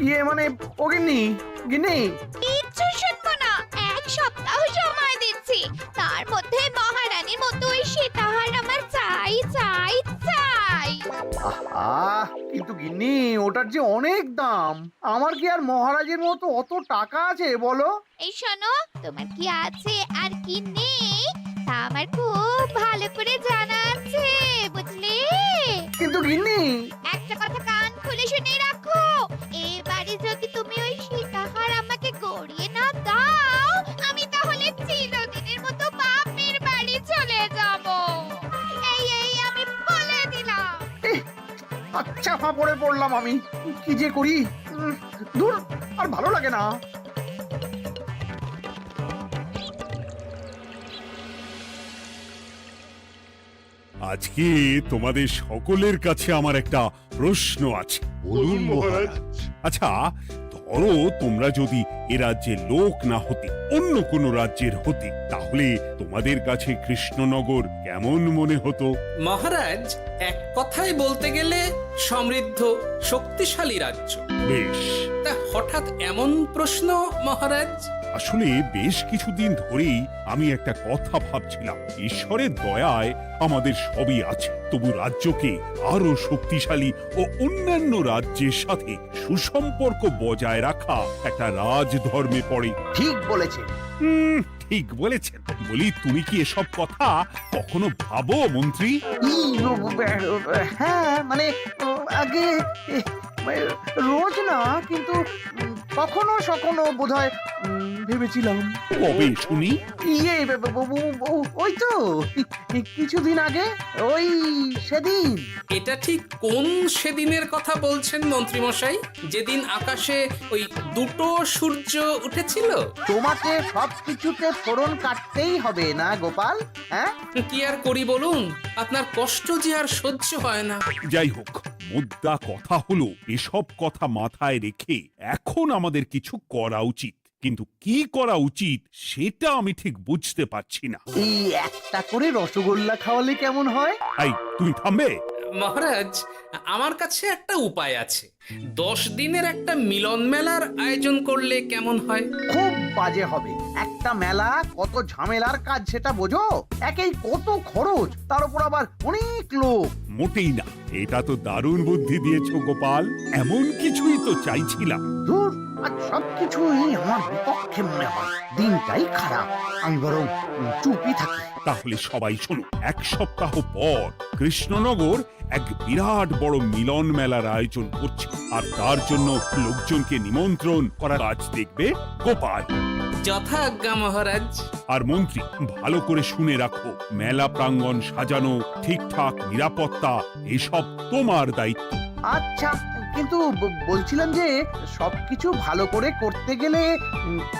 ইয়ে মানে ও গিন্নি, গিন্নি কিচ্ছু শুনবো না, 1 সপ্তাহ সময় দিচ্ছি। তার মধ্যে মহারানীর মতো ওই সীতাহার আমার চাই চাই চাই। আহ কিন্তু গিন্নি ওটার যে অনেক দাম, আমার কি আর মহারাজের মতো অত টাকা আছে বলো? এই শোনো, তোমার কি আছে আর কি নেই তা আমার খুব ভালো করে জানা আছে, বুঝলে? কিন্তু গিন্নি একটা কথা কান খুলে শুনে রাখো, এবারে যদি তুমি ওই সীতাহার আমাকে গড়িয়ে না দাও, আমি তাহলে চিরদিনের মতো বাপের বাড়ি চলে যাব। এই আমি বলে দিলাম। আচ্ছা ফাঁপড়ে পড়লাম আমি, কি যে করি। দূর, আর ভালো লাগে না। আজকে তোমাদের সকলের কাছে আমার একটা প্রশ্ন আছে। বলুন মহারাজ। আচ্ছা, ধরো তোমরা যদি এ রাজ্যের লোক না হতে, অন্য কোনো রাজ্যের হতে, তাহলে তোমাদের কাছে কৃষ্ণনগর কেমন মনে হতো? মহারাজ, এক কথায় বলতে গেলে সমৃদ্ধ শক্তিশালী রাজ্য। বেশ, তা হঠাৎ এমন প্রশ্ন মহারাজ? আসলে বেশ কিছুদিন ধরেই আমি একটা কথা ভাবছিলাম। ঈশ্বরের দয়ায় আমাদের সবই আছে, তবু রাজ্যকে আরো শক্তিশালী ও অন্যান্য রাজ্যের সাথে সুসম্পর্ক বজায় রাখা একটা রাজধর্মে পড়ে। ঠিক বলেছে। ঠিক বলেছেন। বলি, তুমি কি এসব কথা কখনো ভাবো মন্ত্রী? হ্যাঁ মানে আগে রোজ না, কিন্তু কখনো সখনো বোধহয় ভেবেছিলাম। কবে শুনি? ইয়ে ওই তো কিছুদিন আগে, ওই সেদিন। এটা ঠিক কোন সেদিনের কথা বলছেন মন্ত্রী মশাই? যেদিন আকাশে ওই দুটো সূর্য উঠেছিল? তোমাকে সবকিছুতে ফোড়ন কাটতেই হবে না গোপাল, হ্যাঁ? কি আর করি বলুন, আপনার কষ্ট যে আর সহ্য হয় না। যাই হোক, মুদ্রা কথা হলো, এসব কথা মাথায় রেখে এখন আমাদের কিছু করা উচিত। কিন্তু কি করা উচিত সেটা আমি ঠিক বুঝতে পারছি না। এই একটা করে রসগোল্লা খাওয়ালে কেমন হয়? এই, তুমি থামবে? মহারাজ, আমার কাছে একটা উপায় আছে। 10 দিনের একটা মিলন মেলার আয়োজন করলে কেমন হয়? খুব বাজে হবে। একটা মেলা কত ঝামেলার কাজ সেটা বোঝো? একেই কত খরচ, তার উপর আবার অনেক লোক। মোটেই না, এটা তো দারুণ বুদ্ধি দিয়েছো গোপাল। এমন কিছুই তো চাইছিলাম। দূর, আর সবকিছুই আমার বিপক্ষে মনে হয়। দিনটাই খারাপ, আমি বরং চুপই থাকি। তাহলে সবাই শোনো, 1 সপ্তাহ পর কৃষ্ণনগর এক বিরাট বড় মিলন মেলার আয়োজন করছে, আর তার জন্য লোকজনকে নিমন্ত্রণ করার কাজ দেখবে গোপাল। যথা আজ্ঞা মহারাজ। আর মন্ত্রী, ভালো করে শুনে রাখো, মেলা প্রাঙ্গণ সাজানো, ঠিকঠাক নিরাপত্তা, এসব তোমার দায়িত্ব। আচ্ছা, কিন্তু বলছিলাম যে সবকিছু ভালো করে করতে গেলে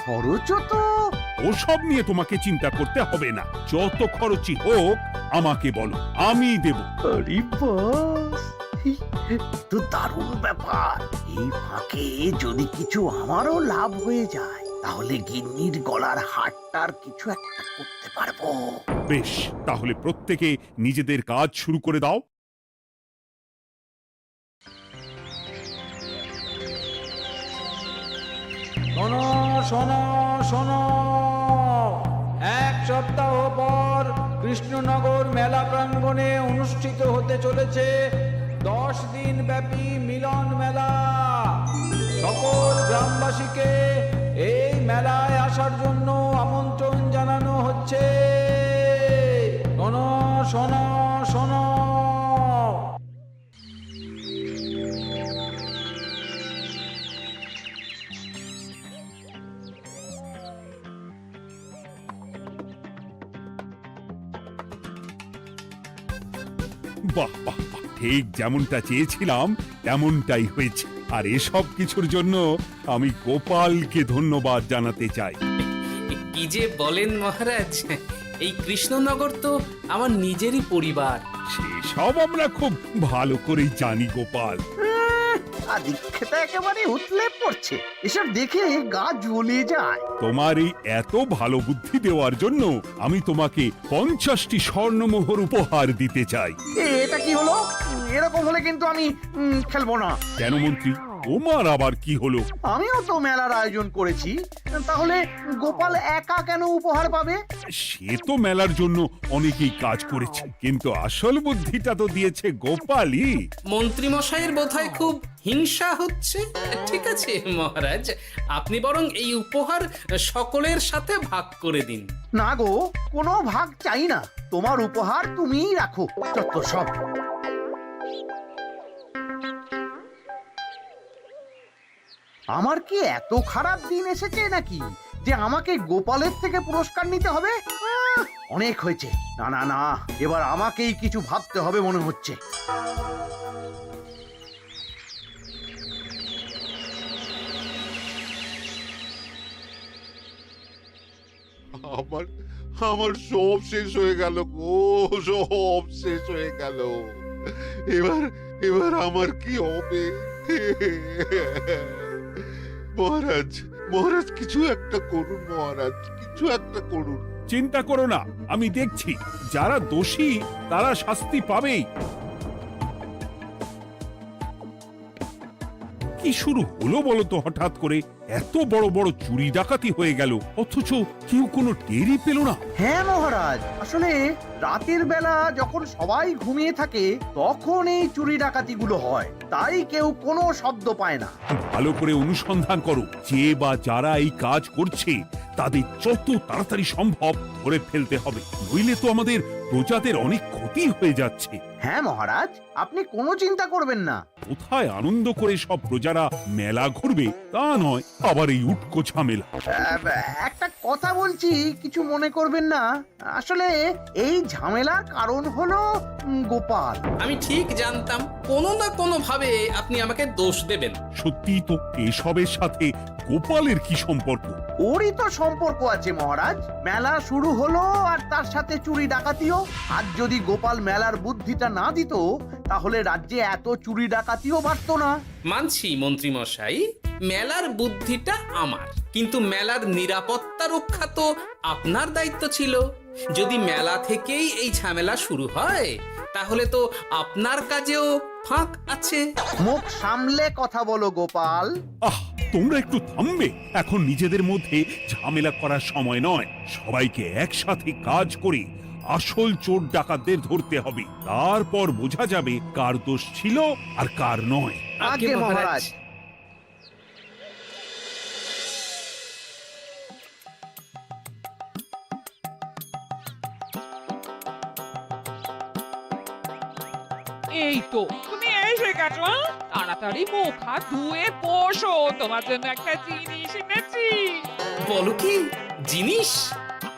খরচও তো। ওসব নিয়ে তোমাকে চিন্তা করতে হবে না। যত খরচই হোক আমাকে বলো, আমি দেব। আরে বাস, তো দারুণ ব্যাপার। এই ফাঁকে যদি কিছু আমারও লাভ হয়ে যায়, তাহলে গিন্নির গলার হারটার কিছু একটা করতে পারবো। বেশ, তাহলে প্রত্যেকে নিজেদের কাজ শুরু করে দাও। শোনো শোনো শোনো, 1 সপ্তাহ পর কৃষ্ণনগর মেলা প্রাঙ্গণে অনুষ্ঠিত হতে চলেছে 10 দিন ব্যাপী মিলন মেলা। সকল গ্রামবাসীকে এই মেলায় আসার জন্য আমন্ত্রণ জানানো হচ্ছে। শোনো শোনো শোনো। বাহ বাহ বাহ, ঠিক যেমনটা চেয়েছিলাম তেমনটাই হয়েছে। আর এসব কিছুর জন্য আমি গোপালকে ধন্যবাদ জানাতে চাই। কি যে বলেন মহারাজ, এই কৃষ্ণনগর তো আমার নিজেরই পরিবার। সেসব আমরা খুব ভালো করেই জানি গোপাল। আদিক্ষেতা একেবারে উতলে পড়ছে, এসব দেখে গা জ্বলে যায়। তোমার এই এত ভালো বুদ্ধি দেওয়ার জন্য আমি তোমাকে 50টি স্বর্ণমোহর উপহার দিতে চাই। এটা কি হলো? এরকম হলে কিন্তু আমি খেলবো না। কেন মন্ত্রী, তোমার আবার কি হলো? আমিও তো মেলার আয়োজন করেছি, তাহলে গোপাল একা কেন উপহার পাবে? সে তো মেলার জন্য অনেকেই কাজ করেছে, কিন্তু আসল বুদ্ধিটা তো দিয়েছে গোপালই। মন্ত্রী মশাইয়ের বোধহয় খুব হিংসা হচ্ছে। ঠিক আছে মহারাজ, আপনি বরং এই উপহার সকলের সাথে ভাগ করে দিন। না গো, কোনো ভাগ চাই না, তোমার উপহার তুমিই রাখো। যত সব। আমার কি এত খারাপ দিন এসেছে নাকি যে আমাকে গোপালের থেকে পুরস্কার নিতে হবে? অনেক হয়েছে। না না না, এবার আমাকেই কিছু ভাবতে হবে মনে হচ্ছে। আমার আমার সব শেষ হয়ে গেল গো, সব শেষ হয়ে গেল। এবার এবার আমার কি হবে? মহারাজ, মহারাজ কিছু একটা করুন, মহারাজ কিছু একটা করুন। চিন্তা করো না, আমি দেখছি। যারা দোষী তারা শাস্তি পাবেই। কি শুরু হলো বলো তো হঠাৎ করে? এত বড় বড় চুরি ডাকাতি হয়ে গেল, অথচ কেউ কোনো টেরই পেল না। হ্যাঁ মহারাজ, আসলে রাতের বেলা যখন সবাই ঘুমিয়ে থাকে তখন এই চুরি ডাকাতিগুলো হয়, তাই কেউ কোনো শব্দ পায় না। ভালো করে অনুসন্ধান করো, যে বা যারা এই কাজ করছে তাদের যত তাড়াতাড়ি সম্ভব ধরে ফেলতে হবে, নইলে তো আমাদের প্রজাদের অনেক ক্ষতি হয়ে যাচ্ছে। হ্যাঁ মহারাজ, আপনি কোনো চিন্তা করবেন না। কোথায় আনন্দ করে সব প্রজারা মেলা ঘুরবে তা নয়, আবার এই উটকো ঝামেলা। একটা কথা বলছি, কিছু মনে করবেন না। আসলে এই ঝামেলার কারণ হলো গোপাল। আমি ঠিক জানতাম কোনো না কোনো ভাবে আপনি আমাকে দোষ দেবেন। সত্যি তো, এসবের সাথে গোপালের কি সম্পর্ক? ওরই তো সম্পর্ক আছে মহারাজ। মেলা শুরু হলো আর তার সাথে চুরি ডাকাতিও। আর যদি গোপাল মেলার বুদ্ধিটা না দিত তাহলে রাজ্যে এত চুরি ডাকাতিও বাড়তো না। মানছি মন্ত্রী মশাই, মেলার বুদ্ধিটা আমার, কিন্তু মেলার নিরাপত্তা রক্ষা তো আপনার দায়িত্ব ছিল। যদি মেলা থেকেই এই ঝামেলা শুরু হয় তাহলে তো আপনার কাজেও ফাঁক আছে। মুখ সামলে কথা বলো গোপাল। আহ, তোমরা একটু থামবে? এখন নিজেদের মধ্যে ঝামেলা করার সময় নয়। সবাইকে একসাথে কাজ করে আসল চোর ডাকাতদের ধরতে হবে, তারপর বোঝা যাবে কার দোষ ছিল আর কার নয়। আগে মহারাজ। এই তো তুমি এসে গেছো। তাড়াতাড়ি মুখ হাত ধুয়ে বসো, তোমার জন্য একটা জিনিস এনেছি। বলো কি জিনিস?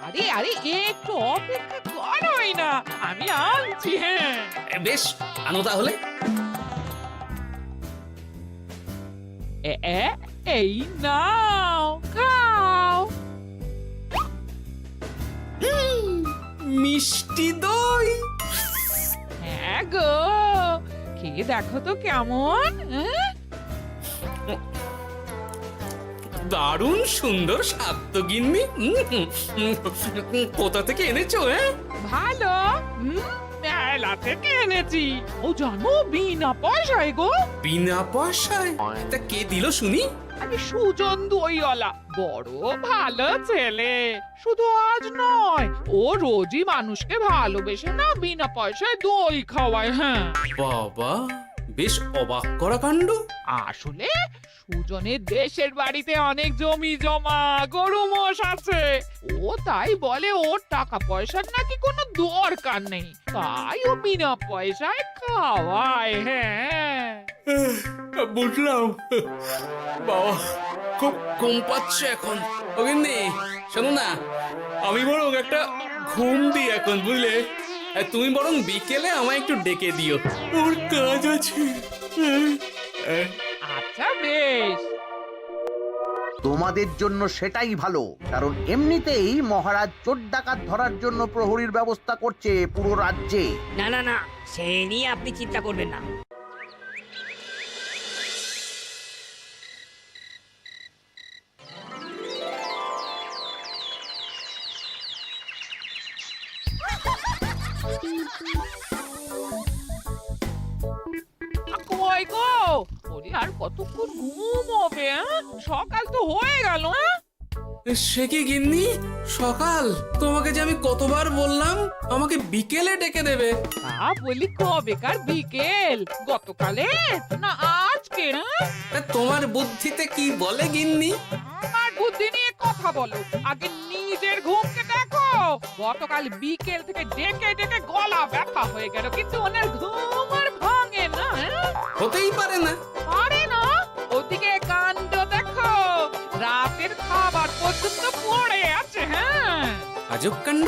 আরে আরে একটু অপেক্ষা করোই না, আমি আনছি। হ্যাঁ বেশ, আনো তাহলে। এই নাও, খাও। মিষ্টি দই। হ্যাঁ গো, খেয়ে দেখো তো কেমন। দারুণ সুন্দর স্বাদ তো গিন্নি। কোথা থেকে এনেছো? ভালো, মেলা থেকে এনেছি। ও জানো, বিনা পয়সায় গো। বিনা পয়সায়? তা কে দিল শুনি? আরে সুজন দইওয়ালা, বড় ভালো ছেলে। শুধু আজ নয়, ও রোজই মানুষকে ভালোবেসে না বিনা পয়সায় দই খাওয়ায়। হ্যাঁ বাবা, বেশ অবাক করা কাণ্ড। আসলে সুজনের দেশের বাড়িতে অনেক জমি জমা, গরু মোষ আছে। ও তাই বলে ওর টাকা পয়সার নাকি কোনো দরকার নেই, তাই ও বিনা পয়সায় খাওয়ায়। হ্যাঁ বুঝলাম। বাবা, খুব ঘুম পাচ্ছে এখন। ও গিন্নি, শোনো না, আমি বরং একটা ঘুম দিই এখন, বুঝলে? তুমি বরং বিকেলে আমায় একটু ডেকে দিও, ওর কাজ আছে। আচ্ছা বেশ। তোমাদের জন্য সেটাই ভালো, কারণ এমনিতেই মহারাজ চোর ডাকাত ধরার জন্য প্রহরীর ব্যবস্থা করছে পুরো রাজ্যে। না না না, সে নিয়ে আপনি চিন্তা করবেন না। কই গো? ওরে আর কতক্ষণ ঘুমোবে? সকাল তো হয়ে গেল। সে কি গিন্নি, সকাল? তোমাকে যে আমি কতবার বললাম আমাকে বিকেলে ডেকে দেবে। তা বলি কবেকার বিকেল? গতকালে না আজকে? তা তোমার বুদ্ধিতে কি বলে গিন্নি? আমার বুদ্ধি নিয়ে কথা বলো, আগে নিজের ঘুমকে দেখো। গতকাল বিকেল থেকে ডেকে ডেকে গলা ব্যথা হয়ে গেল, কিন্তু ওনার ঘুম আর ভাঙে না। হতেই পারে না। পারে না? ওদিকে কাণ্ড দেখো, রাতের খাবার পর্যন্ত পড়ে আছে। হ্যাঁ, আজব কাণ্ড।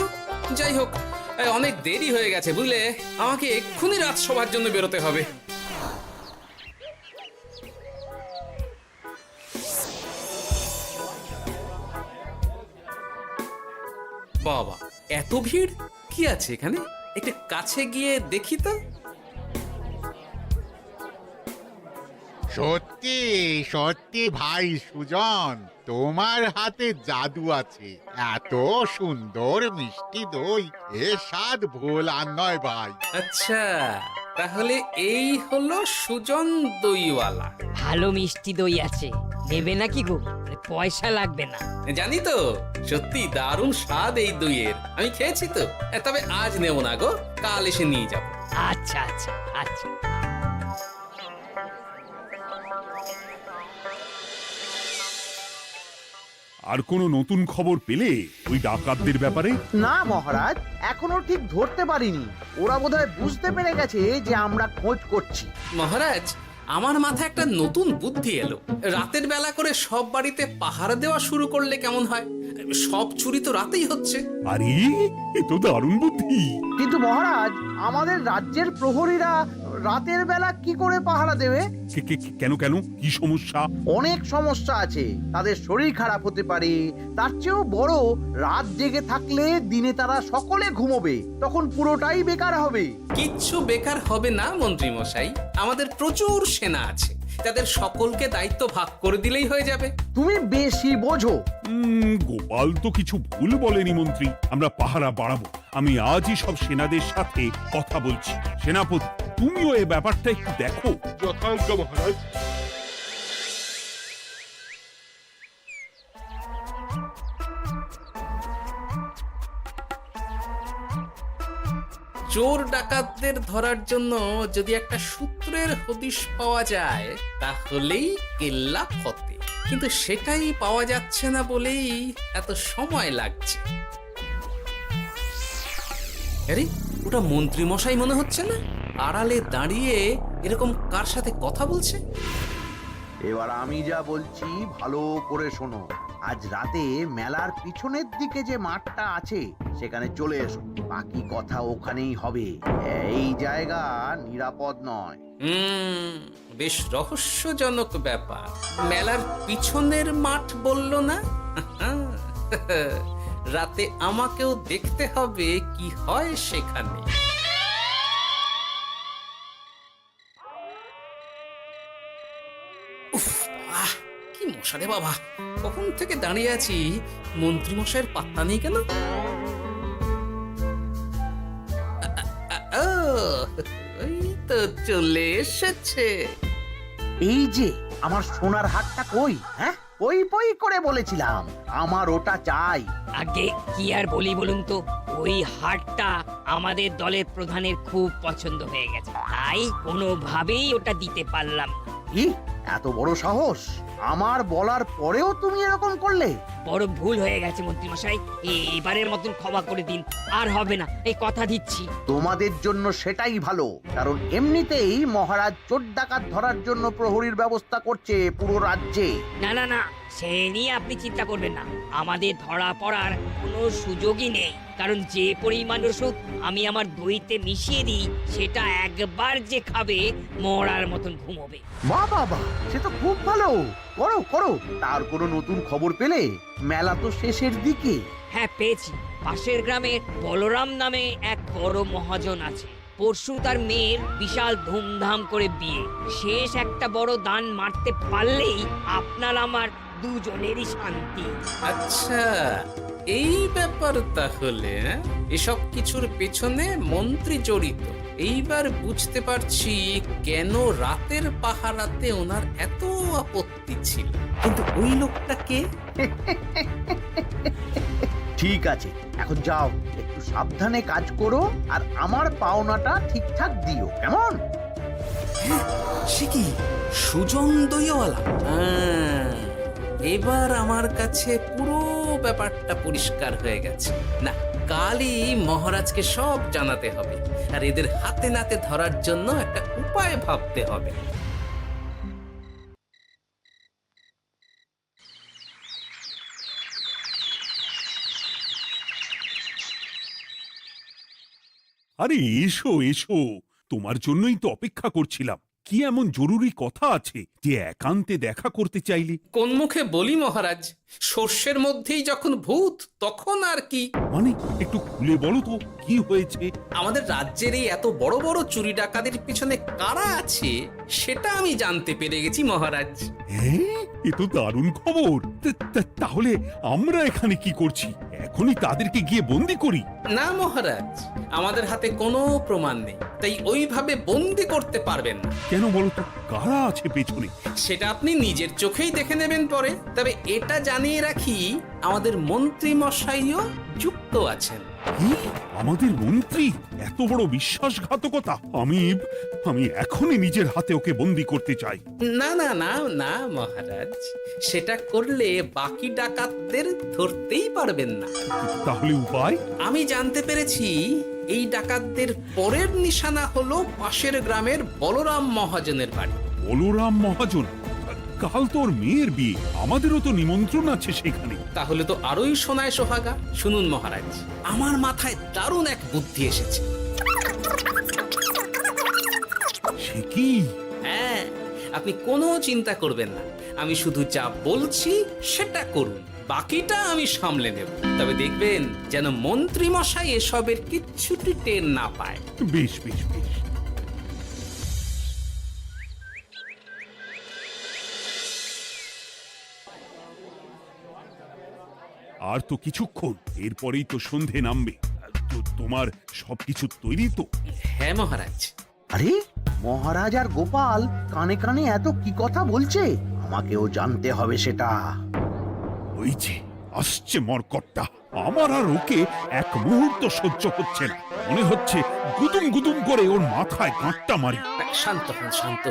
যাই হোক, অনেক দেরি হয়ে গেছে বুঝলে, আমাকে এক্ষুনি রাজসভার জন্য বেরোতে হবে। বাবা, এত ভিড় কি আছে এখানে? একটু কাছে গিয়ে দেখি তো। সত্যি সত্যি ভাই সুজন, তোমার হাতে জাদু আছে। এত সুন্দর মিষ্টি দই, এ স্বাদ ভোলার নয় ভাই। আচ্ছা, তাহলে এই হলো সুজন দইওয়ালা। ভালো মিষ্টি দই আছে, নেবে নাকি গো? পয়সা লাগবে না। জানি তো, সত্যি দারুণ স্বাদ এই দইয়ের। আমি খেয়েছি তো। তবে আজ নেব না গো, কাল এসে নিয়ে যাব। আচ্ছা আচ্ছা আচ্ছা। আর কোনো নতুন খবর পেলে ওই ডাকাতদের ব্যাপারে? না মহারাজ, এখনো ঠিক ধরতে পারিনি। ওরা বোধহয় বুঝতে পেরে গেছে যে আমরা খোঁজ করছি। মহারাজ, আমার মাথায় একটা নতুন বুদ্ধি এলো। রাতের বেলা করে সব বাড়িতে পাহারা দেওয়া শুরু করলে কেমন হয়? সব চুরি তো রাতেই হচ্ছে। আরে, এ তো দারুণ বুদ্ধি। কিন্তু মহারাজ, আমাদের রাজ্যের প্রহরীরা রাতের বেলা কি করে পাহারা দেবে? কেন কেন, কি সমস্যা? অনেক সমস্যা আছে। তাদের শরীর খারাপ হতে পারে, তার চেয়েও বড়, রাত জেগে থাকলে দিনে তারা সকলে ঘুমোবে, তখন পুরোটাই বেকার হবে। কিচ্ছু বেকার হবে না মন্ত্রী মশাই, আমাদের প্রচুর সেনা আছে, তাদের সকলকে দায়িত্ব ভাগ করে দিলেই হয়ে যাবে। তুমি বেশি বোঝো। গোপাল তো কিছু ভুল বলেনি মন্ত্রী, আমরা পাহারা বাড়াবো। আমি আজই সব সেনাদের সাথে কথা বলছি। সেনাপতি, তুমিও এই ব্যাপারটা একটু দেখো। যথাজ্ঞা মহারাজ। চোর ডাকাতদের ধরার জন্য যদি একটা সূত্রের হদিশ পাওয়া যায় তাহলেই কেল্লা ফতে, কিন্তু সেটাই পাওয়া যাচ্ছে না বলেই এত সময় লাগছে। আরে, ওটা মন্ত্রী মশাই মনে হচ্ছে না? আড়ালে দাঁড়িয়ে এরকম কার সাথে কথা বলছে? এবার আমি যা বলছি ভালো করে শোনো। আজ রাতে মেলার পিছনের দিকে যে মাঠটা আছে সেখানে চলে এসো। বাকি কথা ওখানেই হবে। এই জায়গা নিরাপদ নয়। বেশ রহস্যজনক ব্যাপার। মেলার পিছনের মাঠ বলল না? রাতে আমাকেও দেখতে হবে কি হয় সেখানে। উফ, কি মশা রে বাবা! কখন থেকে দাঁড়িয়ে আছি, মন্ত্রী মশাইয়ের পাত্তা নেই কেন? ওই তো চলে এসেছে। এই যে আমার সোনার হাটটা কই? হ্যাঁ, পই পই করে বলেছিলাম আমার ওটা চাই। আগে কি আর বলি বলুন তো, ওই হারটা আমাদের দলের প্রধানের খুব পছন্দ হয়ে গেছে, তাই কোনোভাবেই ওটা দিতে পারলাম না। কি এত বড় সাহস! আমার বলার পরেও তুমি এরকম করলে? বড় ভুল হয়ে গেছে মন্ত্রী মশাই, এবারের মতন ক্ষমা করে দিন, আর হবে না, এই কথা দিচ্ছি। তোমাদের জন্য সেটাই ভালো, কারণ এমনিতেই মহারাজ চোর ডাকাত ধরার জন্য প্রহরীর ব্যবস্থা করছে পুরো রাজ্যে। না না না, সে নিয়ে আপনি চিন্তা করবেন না, আমাদের ধরা পড়ার কোনো সুযোগই নেই, কারণ যে পরিমাণ ওষুধ আমি আমার দইতে মিশিয়ে দিই সেটা একবার যে খাবে মরার মতন ঘুমোবে। বাহ বাহ বাহ, সে তো খুব ভালো। করো করো। তার কোনো নতুন খবর পেলে? মেলা তো শেষের দিকে। হ্যাঁ, পেয়েছি। পাশের গ্রামে বলরাম নামে এক বড় মহাজন আছে। পরশু তার মেয়ের বিশাল ধুমধাম করে বিয়ে। শেষ একটা বড় দান মারতে পারলেই আপনার আমার দুজনেরই শান্তি। আচ্ছা, এই ব্যাপার তাহলে। এসব কিছুর পেছনে মন্ত্রী জড়িত। এইবার বুঝতে পারছি কেন রাতের পাহারাতে ওনার এত আপত্তি ছিল। কিন্তু ওই লোকটা কে? ঠিক আছে, এখন যাও, একটু সাবধানে কাজ করো আর আমার পাওনাটা ঠিকঠাক দিও, কেমন? সে কি সুজন দইওয়ালা? এবার আমার কাছে পুরো ব্যাপারটা পরিষ্কার হয়ে গেছে। না, কালই মহারাজকে সব জানাতে হবে, আর এদের হাতে নাতে ধরার জন্য একটা উপায় ভাবতে হবে। আরে এসো এসো, তোমার জন্যই তো অপেক্ষা করছিলাম। কি এমন জরুরি কথা আছে যে একান্তে দেখা করতে চাইলে? কোন মুখে বলি মহারাজ, সর্ষের মধ্যেই যখন ভূত তখন আর কি। মানে একটু খুলে বলো তো কি হয়েছে? আমাদের রাজ্যের এই এত বড় বড় চুরি ডাকাতির পিছনে কারা আছে সেটা আমি জানতে পেরে গেছি মহারাজ। হ্যাঁ, এ তো দারুণ খবর। তাহলে আমরা এখানে কি করছি? এখনই তাদেরকে গিয়ে বন্দি করি? না মহারাজ, আমাদের হাতে কোনো প্রমাণ নেই, তাই ওইভাবে বন্দি করতে পারবেন না। কেন বলো তো, কারা আছে পেছনে? সেটা আপনি নিজের চোখেই দেখে নেবেন পরে। তবে এটা জানিয়ে রাখি, আমাদের মন্ত্রী মশাইও যুক্ত আছেন। কি? আমাদের মন্ত্রী? এত বড় বিশ্বাসঘাতকতা! আমি এখনই নিজের হাতে ওকে বন্দি করতে চাই। না না না না মহারাজ, সেটা করলে বাকি ডাকাতদের ধরতেই পারবেন না। তাহলে উপায়? আমি জানতে পেরেছি এই ডাকাতদের পরের নিশানা হলো পাশের গ্রামের বলরাম মহাজনের বাড়ি। বলরাম মহাজন? কাল তোর মেয়ের বিয়ে, আমাদেরও তো নিমন্ত্রণ আছে সেখানে। তাহলে তো আরোই সোনায় সোহাগা। শুনুন মহারাজ, আমার মাথায় দারুণ এক বুদ্ধি এসেছে। সে কি? হ্যাঁ, আপনি কোনো চিন্তা করবেন না, আমি শুধু যা বলছি সেটা করুন, বাকিটা আমি সামলে নেব। তবে দেখবেন যেন মন্ত্রী মশাই এসবের কিচ্ছুটি টের না পায়। বেশ বেশ বেশ। আর তো কিছুক্ষণ, এরপরেই তো সন্ধে নামবে। তোমার সবকিছু তৈরি তো? হ্যাঁ মহারাজ। আরে মহারাজ আর গোপাল কানে কানে এত কি কথা বলছে, আমাকেও জানতে হবে সেটা। ওই যে আসছে মরকটটা, আমার আর ওকে এক মুহূর্ত সহ্য হচ্ছে না। মনে হচ্ছে গুদুম গুদুম করে ওর মাথায় গাঁটটা মারি। শান্ত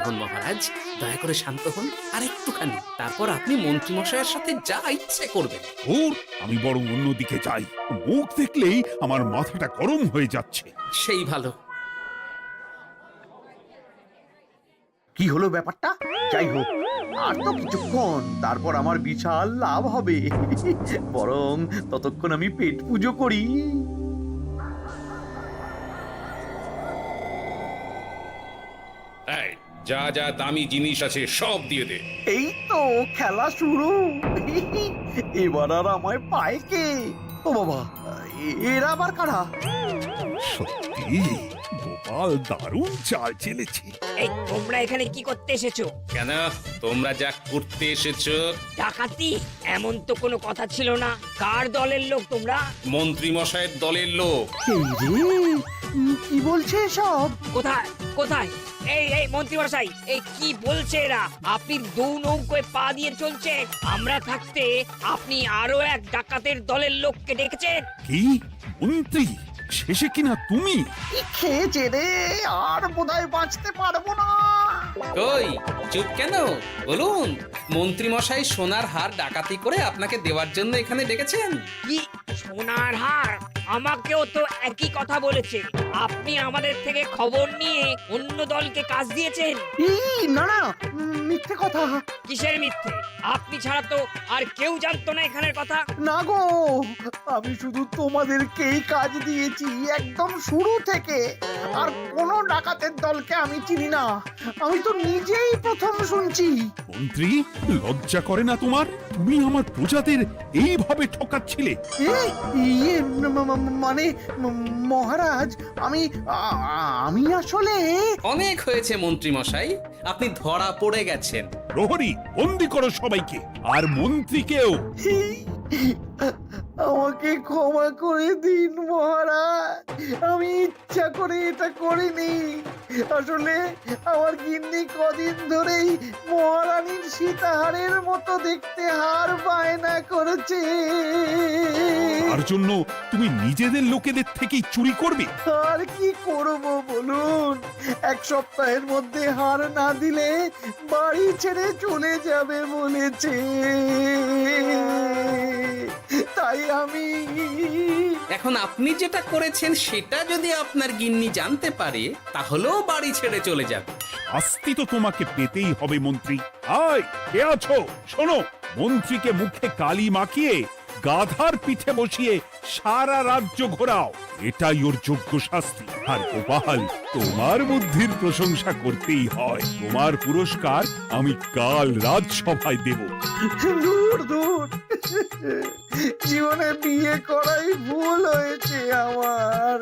হন মহারাজ, দয়া করে শান্ত হন আর একটুখানি, তারপর আপনি মন্ত্রী মশাইয়ের সাথে যা ইচ্ছে করবেন। ওর আমি বরং অন্যদিকে যাই, মুখ দেখলেই আমার মাথাটা গরম হয়ে যাচ্ছে। সেই ভালো। কি হলো ব্যাপারটা? যাই হোক, আর তো কিছুক্ষণ, তারপর আমার বিশাল লাভ হবে। বরং ততক্ষণ আমি পেট পুজো করি। যা যা দামি জিনিস আছে সব দিয়ে দে। এই তো খেলা শুরু। এবার আর আমায় পায় কে? ও বাবা, এরা আবার কারা? সত্যি গোপাল দারুণ চাল চেলেছে। এই তোমরা এখানে কি করতে এসেছো? কেন, তোমরা যা করতে এসেছো? ডাকাতি? এমন তো কোনো কথা ছিল না। কার দলের লোক তোমরা? মন্ত্রী মশাইয়ের দলের লোক। এই রে, কি বলছে সব? কোথায় কোথায়? এই মন্ত্রী মশাই, এই কি বলছে এরা? আপনি দু নৌকোয় পা দিয়ে চলছে, আমরা থাকতে আপনি আরো এক ডাকাতের দলের লোককে ডেকেছেন। কি মন্ত্রী? শেষে কিনা তুমি? কি খেয়েছে রে, আর বোধহয় বাঁচতে পারবো না। কই, চুপ কেন? বলুন, মন্ত্রী মশাই সোনার হার ডাকাতি করে আপনাকে দেওয়ার জন্য এখানে ডেকেছেন। কি সোনার হার? আমাকেও তো একই কথা বলেছে। আপনি আমাদের থেকে খবর নিয়ে অন্য দলকে কাজ দিয়েছেন। না না, মিথ্যে কথা। কিসের মিথ্যে? আপনি ছাড়া তো আর কেউ জানতো না এখানের কথা। না গো, আমি শুধু তোমাদেরকেই কাজ দিয়েছি একদম শুরু থেকে। আর কোনো ডাকাতের দলকে আমি চিনি না, আমি তো নিজেই প্রথম শুনছি। মন্ত্রী, লজ্জা করে না তোমার? তুমি আমার প্রজাদের এইভাবে ঠকাচ্ছিলে। ইয়ে মানে মহারাজ, আমি আসলে। অনেক হয়েছে মন্ত্রী মশাই, আপনি ধরা পড়ে গেছেন। প্রহরী, বন্দি করো সবাইকে, আর মন্ত্রীকেও। আমাকে ক্ষমা করে দিন মহারাজ, আমি ইচ্ছা করে এটা করিনি। আসলে আমার গিন্নি কদিন ধরেই মহারানীর সীতাহারের মতো দেখতে হার বায়না করেছে। তার জন্য তুমি নিজেদের লোকেদের থেকেই চুরি করবে? আর কি করব বলুন, এক সপ্তাহের মধ্যে হার না দিলে বাড়ি ছেড়ে চলে যাবে বলেছে। তাই আমি এখন আপনি যেটা করেছেন সেটা যদি আপনার গিন্নি জানতে পারে তাহলেও বাড়ি ছেড়ে চলে যাবে। শাস্তি তো তোমাকে পেতেই হবে মন্ত্রী। আয়, কে আছো? শোনো, মন্ত্রীকে মুখে কালি মাখিয়ে গাধার পিঠে বসিয়ে সারা রাজ্য ঘোরাও, এটাই ওর যোগ্য শাস্তি। আর গোপাল, তোমার বুদ্ধির প্রশংসা করতেই হয়। তোমার পুরস্কার আমি কাল রাজসভায় দেব। দূর দূর, জীবনে বিয়ে করাই ভুল হয়েছে আমার।